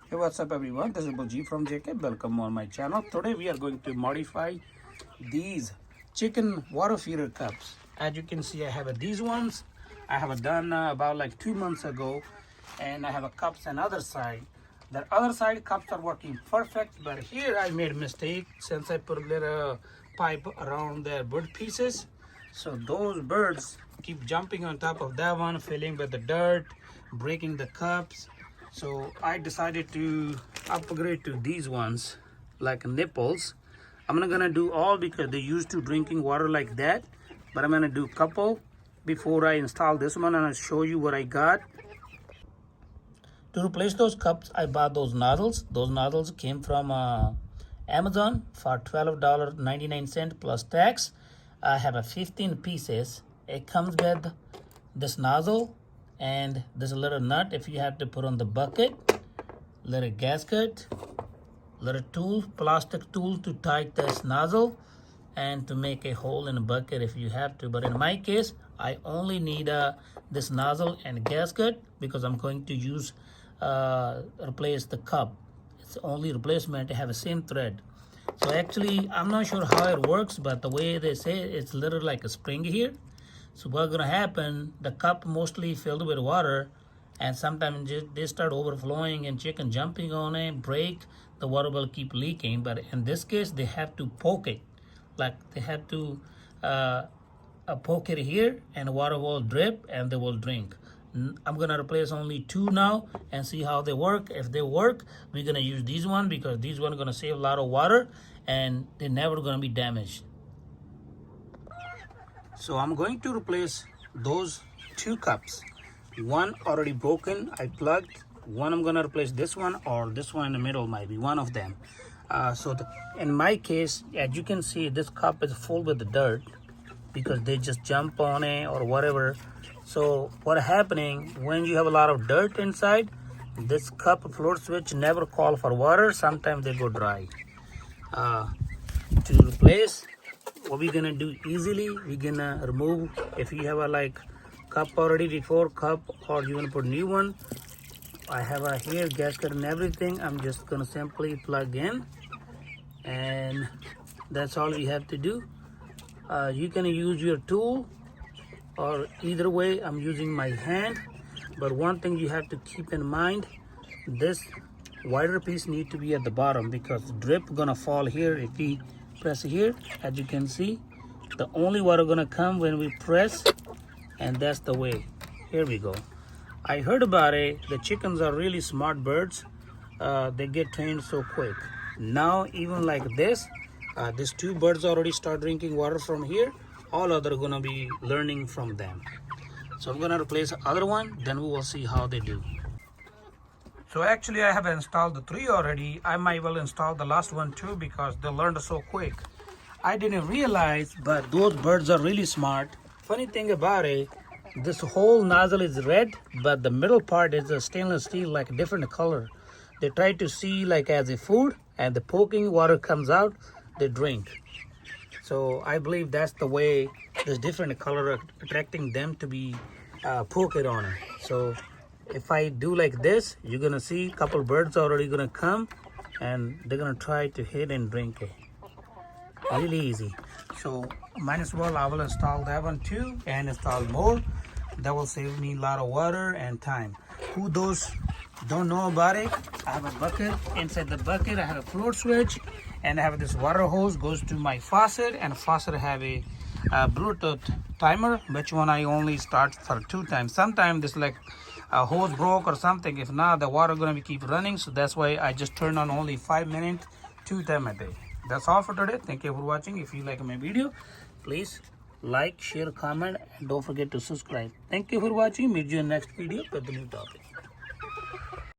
Hey, what's up everyone? This is Bulji from JK. Welcome on my channel. Today we are going to modify these chicken water feeder cups. As you can see, I have these ones. I have done about like 2 months ago, and I have a cups on other side. The other side cups are working perfect, but here I made a mistake since I put a little pipe around the bird pieces. So those birds keep jumping on top of that one, filling with the dirt, breaking the cups. So I decided to upgrade to these ones, like Nipples. I'm not gonna do all because they're used to drinking water like that, but I'm gonna do a couple before I install this one, and I'll show you what I got. To replace those cups, I bought those nozzles. Those nozzles came from Amazon for $12.99 plus tax. I have a 15 pieces. It comes with this nozzle, and there's a little nut if you have to put on the bucket, little gasket, little tool, plastic tool to tight this nozzle, and to make a hole in the bucket if you have to. But in my case, I only need this nozzle and gasket because I'm going to use replace the cup. It's only replacement to have the same thread. So actually, I'm not sure how it works, but the way they say it's literally like a spring here. So what's gonna happen, the cup mostly filled with water, and sometimes they start overflowing and chicken jumping on it, break, the water will keep leaking. But in this case, they have to poke it. Like they have to poke it here, and the water will drip and they will drink. I'm gonna replace only 2 now and see how they work. If they work, we're gonna use these one because these one are gonna save a lot of water and they're never gonna be damaged. So I'm going to replace those 2 cups. One already broken, I plugged. One I'm gonna replace this one, or this one in the middle might be one of them. In my case, as you can see, this cup is full with the dirt because they just jump on it or whatever. So what happening when you have a lot of dirt inside, this cup float switch never call for water. Sometimes they go dry. To replace, what we're gonna do easily, we're gonna remove, if you have a like cup already before cup, or you wanna put new one, I have a here gasket and everything. I'm just gonna simply plug in, and that's all you have to do. You can use your tool, or either way I'm using my hand. But one thing you have to keep in mind, this wider piece need to be at the bottom because drip gonna fall here if we press here. As you can see, the only water gonna come when we press, and that's the way. Here we go. I heard about it, the chickens are really smart birds. They get trained so quick. Now even like this, these 2 birds already start drinking water from here. All other are gonna be learning from them. So I'm gonna replace the other one, then we will see how they do. So actually I have installed the 3 already. I might well install the last one too because they learned so quick. I didn't realize, but those birds are really smart. Funny thing about it, this whole nozzle is red, but the middle part is a stainless steel, like a different color. They try to see like as a food, and the poking water comes out, they drink. So I believe that's the way this different color attracting them to be poked on it. So if I do like this, you're gonna see a couple birds already gonna come, and they're gonna try to hit and drink it. Really easy. So might as well I will install that one too and install more. That will save me a lot of water and time. Who those don't know about it, I have a bucket. Inside the bucket I have a float switch, and I have this water hose goes to my faucet, and faucet have a Bluetooth timer, which one I only start for 2 times. Sometimes this like a hose broke or something. If not, the water gonna be keep running, so that's why I just turn on only 5 minutes 2 times a day. That's all for today. Thank you for watching. If you like my video, please like, share, comment, and don't forget to subscribe. Thank you for watching. Meet you in next video with the new topic.